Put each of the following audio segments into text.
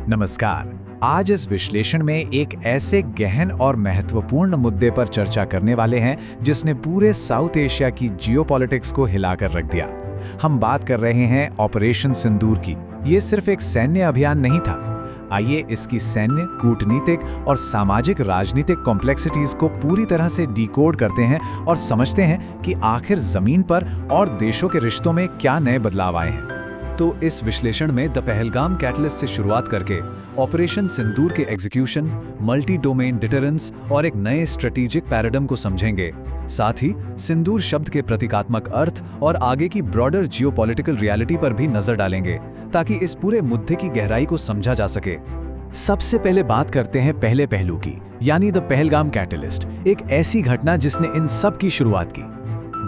नमस्कार। आज इस विश्लेषण में एक ऐसे गहन और महत्वपूर्ण मुद्दे पर चर्चा करने वाले हैं जिसने पूरे साउथ एशिया की जियोपॉलिटिक्स को हिलाकर रख दिया। हम बात कर रहे हैं ऑपरेशन सिंदूर की। ये सिर्फ एक सैन्य अभियान नहीं था। आइए इसकी सैन्य, कूटनीतिक और सामाजिक राजनीतिक कॉम्प्लेक्सिटीज को पूरी तरह से डिकोड करते हैं और समझते हैं कि आखिर जमीन पर और देशों के रिश्तों में क्या नए बदलाव आए हैं। तो इस विश्लेषण में द पहलगाम कैटलिस्ट से शुरुआत करके ऑपरेशन सिंदूर के एग्जीक्यूशन, मल्टी डोमेन डिटरेंस और एक नए स्ट्रेटेजिक पैराडाइम को समझेंगे। साथ ही सिंदूर शब्द के प्रतीकात्मक अर्थ और आगे की ब्रॉडर जियोपॉलिटिकल रियलिटी पर भी नजर डालेंगे ताकि इस पूरे मुद्दे की गहराई को समझा जा सके। सबसे पहले बात करते हैं पहले पहलू की, यानी द पहलगाम कैटलिस्ट, एक ऐसी घटना जिसने इन सब की शुरुआत की।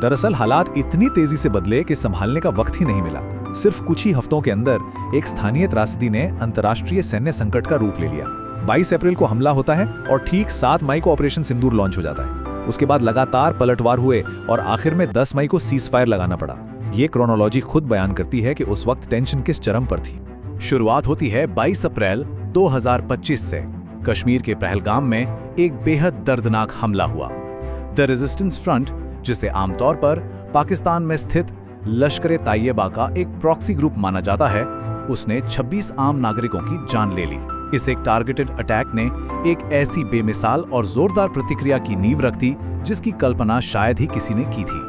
दरअसल हालात इतनी तेजी से बदले कि संभालने का वक्त ही नहीं मिला। सिर्फ कुछ ही हफ्तों के अंदर एक स्थानीय त्रासदी ने अंतर्राष्ट्रीय सैन्य संकट का रूप ले लिया। 22 अप्रैल को हमला होता है और ठीक 7 मई को ऑपरेशन सिंदूर लॉन्च हो जाता है। उसके बाद लगातार पलटवार हुए और आखिर में 10 मई को सीज फायर लगाना पड़ा। ये क्रोनोलॉजी खुद बयान करती है कि उस वक्त टेंशन किस चरम पर थी। शुरुआत होती है 22 अप्रैल 2025 से। कश्मीर के पहलगाम में एक बेहद दर्दनाक हमला हुआ। द रेजिस्टेंस फ्रंट, जिसे आमतौर पर पाकिस्तान में स्थित लश्कर-ए-तैयबा का एक प्रॉक्सी ग्रुप माना जाता है, उसने 26 आम नागरिकों की जान ले ली। इस एक टारगेटेड अटैक ने एक ऐसी बेमिसाल और जोरदार प्रतिक्रिया की नींव रख दी जिसकी कल्पना शायद ही किसी ने की थी।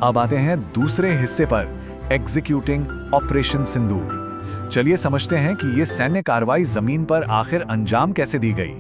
अब आते हैं दूसरे हिस्से पर, एग्जीक्यूटिंग ऑपरेशन सिंदूर। चलिए समझते हैं कि ये सैन्य कार्रवाई जमीन पर आखिर अंजाम कैसे दी गई।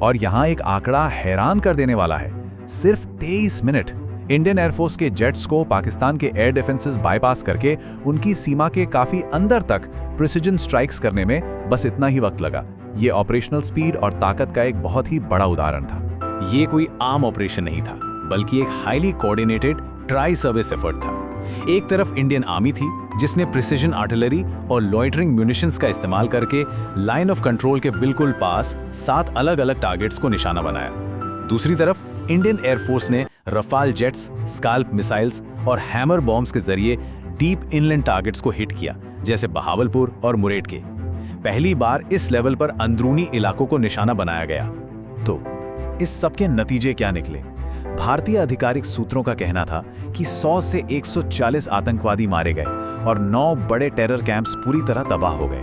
और यहाँ एक आंकड़ा हैरान कर देने वाला है। सिर्फ 23 मिनट इंडियन एयरफोर्स के जेट्स को पाकिस्तान के एयर डिफेंसेस बाईपास करके उनकी सीमा के काफी अंदर तक प्रिसिजन स्ट्राइक्स करने में बस इतना ही वक्त लगा। ये ऑपरेशनल स्पीड और ताकत का एक बहुत ही बड़ा उदाहरण था। ये कोई आम ऑपरेशन नहीं था, बल्कि एक highly coordinated tri service effort था। एक तरफ इंडियन आर्मी थी जिसने प्रिसिजन आर्टिलरी और लॉइटरिंग म्यूनिशंस का इस्तेमाल करके लाइन ऑफ कंट्रोल के बिल्कुल पास 7 अलग-अलग टारगेट्स को निशाना बनाया। दूसरी तरफ इंडियन एयरफोर्स ने रफाल जेट्स, स्काल्प मिसाइल्स और हैमर बॉम्ब्स के जरिए डीप इनलैंड टारगेट्स को हिट किया, जैसे बहावलपुर और मुरेट के। पहली बार इस लेवल पर अंदरूनी इलाकों को निशाना बनाया गया। तो इस सब के नतीजे क्या निकले? भारतीय आधिकारिक सूत्रों का कहना था कि 100 से 140 आतंकवादी मारे गए और 9 बड़े टेरर कैंप्स पूरी तरह तबाह हो गए।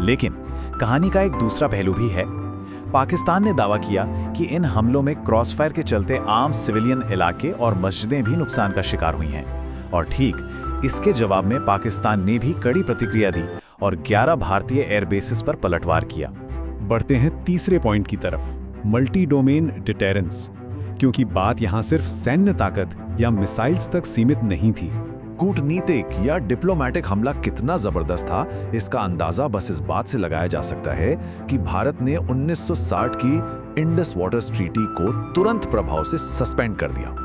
लेकिन कहानी का एक दूसरा पहलू भी है। पाकिस्तान ने दावा किया कि इन हमलों में क्रॉसफायर के चलते आम सिविलियन इलाके और मस्जिदें भी नुकसान का शिकार हुई हैं। और ठीक इसके जवाब में पाकिस्तान ने भी कड़ी प्रतिक्रिया दी और 11 भारतीय एयरबेसेस पर पलटवार किया। बढ़ते हैं तीसरे पॉइंट की तरफ, मल्टी डोमेन डिटेरेंस। क्योंकि बात यहाँ सिर्फ सैन्य ताकत या मिसाइल्स तक सीमित नहीं थी। कूटनीतिक या डिप्लोमैटिक हमला कितना जबरदस्त था, इसका अंदाजा बस इस बात से लगाया जा सकता है कि भारत ने 1960 की इंडस वाटर ट्रीटी को तुरंत प्रभाव से सस्पेंड कर दिया।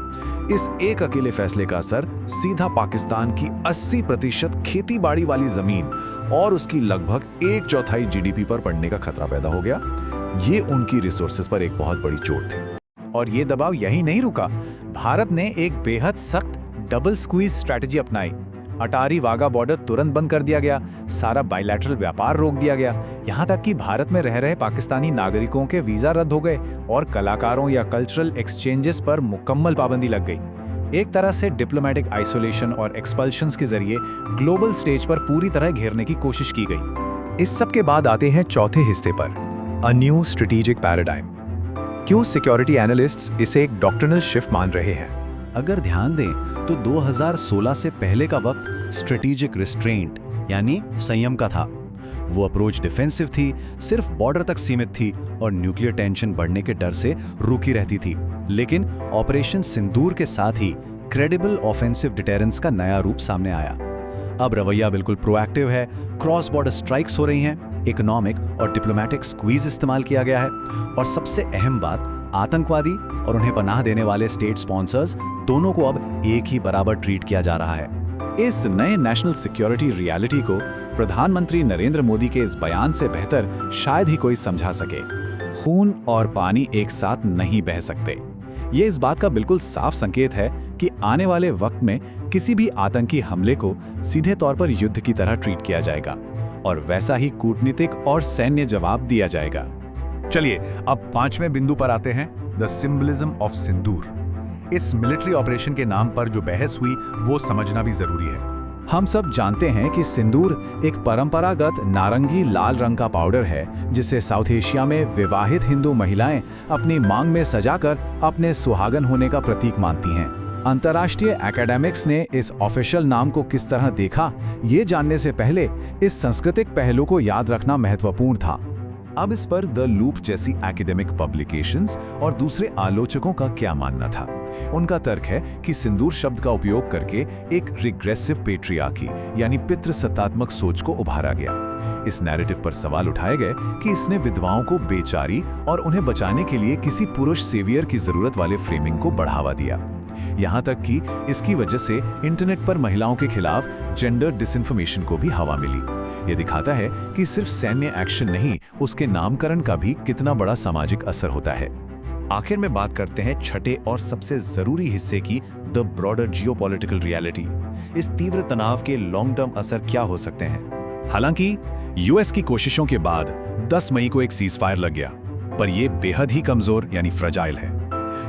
इस एक अकेले फैसले का असर सीधा पाकिस्तान की 80% खेती-बाड़ी वाली जमीन और उसकी लगभग 1/4 जीडीपी पर पड़ने का खतरा पैदा हो गया। ये उनकी रिसोर्सेज पर एक बहुत बड़ी चोट थी। और ये दबाव यही नहीं रुका। भारत ने एक बेहद सख्त डबल स्क्वीज स्ट्रैटेजी अपनाई। अटारी वाघा बॉर्डर तुरंत बंद कर दिया गया, सारा बायलैटरल व्यापार रोक दिया गया, यहाँ तक कि भारत में रह रहे पाकिस्तानी नागरिकों के वीजा रद्द हो गए और कलाकारों या कल्चरल एक्सचेंजेस पर मुकम्मल पाबंदी लग गई। एक तरह से डिप्लोमेटिक आइसोलेशन और एक्सपल्शंस के जरिए ग्लोबल स्टेज पर पूरी तरह घेरने की कोशिश की गई। इस सब के बाद आते हैं चौथे हिस्से पर, अ न्यू स्ट्रेटेजिक पैराडाइम। क्यों सिक्योरिटी एनालिस्ट्स इसे एक डॉक्ट्रिनल शिफ्ट मान रहे हैं? अगर ध्यान दें तो 2016 से पहले का वक्त स्ट्रेटेजिक रिस्ट्रेंट यानी संयम का था। वो अप्रोच डिफेंसिव थी, सिर्फ बॉर्डर तक सीमित थी और न्यूक्लियर टेंशन बढ़ने के डर से रुकी रहती थी। लेकिन ऑपरेशन सिंदूर के साथ ही क्रेडिबल ऑफेंसिव डिटेरेंस का नया रूप सामने आया। अब रवैया बिल्कुल प्रोएक्टिव है, क्रॉस बॉर्डर स्ट्राइक्स हो रही हैं, इकोनॉमिक और डिप्लोमेटिक स्क्वीज इस्तेमाल किया गया है और सबसे अहम बात, आतंकवादी और उन्हें पनाह देने वाले स्टेट स्पॉन्सर्स दोनों को अब एक ही बराबर ट्रीट किया जा रहा है। इस नए नेशनल सिक्योरिटी रियलिटी को प्रधानमंत्री नरेंद्र मोदी के इस बयान से बेहतर शायद ही कोई समझा सके। खून और पानी एक साथ नहीं बह सकते। ये इस बात का बिल्कुल साफ संकेत है कि आने वाले वक्त में किसी भी आतंकी हमले को सीधे तौर पर युद्ध की तरह ट्रीट किया जाएगा और वैसा ही कूटनीतिक और सैन्य जवाब दिया जाएगा। चलिए अब 5वें बिंदु पर आते हैं, द सिंबलिज्म ऑफ सिंदूर। इस मिलिट्री ऑपरेशन के नाम पर जो बहस हुई वो समझना भी जरूरी है। हम सब जानते हैं कि सिंदूर एक परंपरागत नारंगी लाल रंग का पाउडर है जिसे साउथ एशिया में विवाहित हिंदू महिलाएं अपनी मांग में सजाकर अपने सुहागन होने का प्रतीक मानती हैं। अंतर्राष्ट्रीय एकेडमिक्स ने इस ऑफिशियल नाम को किस तरह देखा, ये जानने से पहले इस सांस्कृतिक पहलू को याद रखना महत्वपूर्ण था। अब इस पर द लूप जैसी एकेडमिक पब्लिकेशंस और दूसरे आलोचकों का क्या मानना था। उनका तर्क है कि सिंदूर शब्द का उपयोग करके एक रिग्रेसिव पेट्रियार्की यानी पितृसत्तात्मक सोच को उभारा गया। इस नैरेटिव पर सवाल उठाए गए कि इसने विधवाओं को बेचारी और उन्हें बचाने के लिए किसी पुरुष सेवियर की जरूरत वाले फ्रेमिंग को बढ़ावा दिया। यहाँ तक कि इसकी वजह से इंटरनेट पर महिलाओं के खिलाफ जेंडर डिसइंफॉर्मेशन को भी हवा मिली। ये दिखाता है कि सिर्फ सैन्य एक्शन नहीं, उसके नामकरण का भी कितना बड़ा सामाजिक असर होता है। आखिर में बात करते हैं छठे और सबसे जरूरी हिस्से की, द ब्रॉडर जियोपॉलिटिकल रियलिटी। इस तीव्र तनाव के लॉन्ग टर्म असर क्या हो सकते हैं? हालांकि यूएस की कोशिशों के बाद 10 मई को एक सीजफायर लग गया, पर यह बेहद ही कमजोर यानी फ्रजाइल है।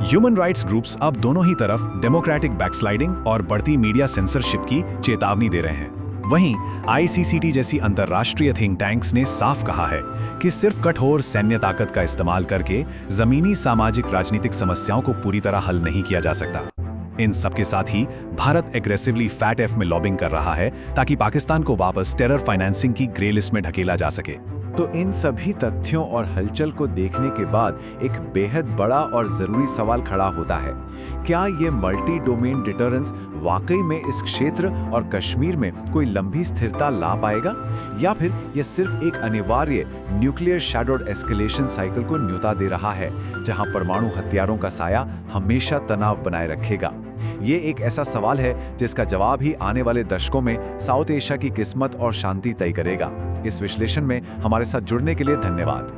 ह्यूमन राइट्स ग्रुप्स अब दोनों ही तरफ डेमोक्रेटिक बैकस्लाइडिंग और बढ़ती मीडिया सेंसरशिप की चेतावनी दे रहे हैं। वहीं आईसीसीटी जैसी अंतर्राष्ट्रीय थिंक टैंक्स ने साफ कहा है कि सिर्फ कठोर सैन्य ताकत का इस्तेमाल करके जमीनी सामाजिक राजनीतिक समस्याओं को पूरी तरह हल नहीं किया जा सकता। इन सब के साथ ही भारत एग्रेसिवली फैट एफ में लॉबिंग कर रहा है ताकि पाकिस्तान को वापस टेरर फाइनेंसिंग की ग्रे लिस्ट में ढकेला जा सके। तो इन सभी तथ्यों और हलचल को देखने के बाद एक बेहद बड़ा और जरूरी सवाल खड़ा होता है, क्या ये मल्टी डोमेन डिटरेंस वाकई में इस क्षेत्र और कश्मीर में कोई लंबी स्थिरता ला पाएगा, या फिर यह सिर्फ एक अनिवार्य न्यूक्लियर शैडोड एस्केलेशन साइकिल को न्योता दे रहा है जहां परमाणु हथियारों का साया हमेशा तनाव बनाए रखेगा। ये एक ऐसा सवाल है जिसका जवाब ही आने वाले दशकों में साउथ एशिया की किस्मत और शांति तय करेगा। इस विश्लेषण में हमारे साथ जुड़ने के लिए धन्यवाद।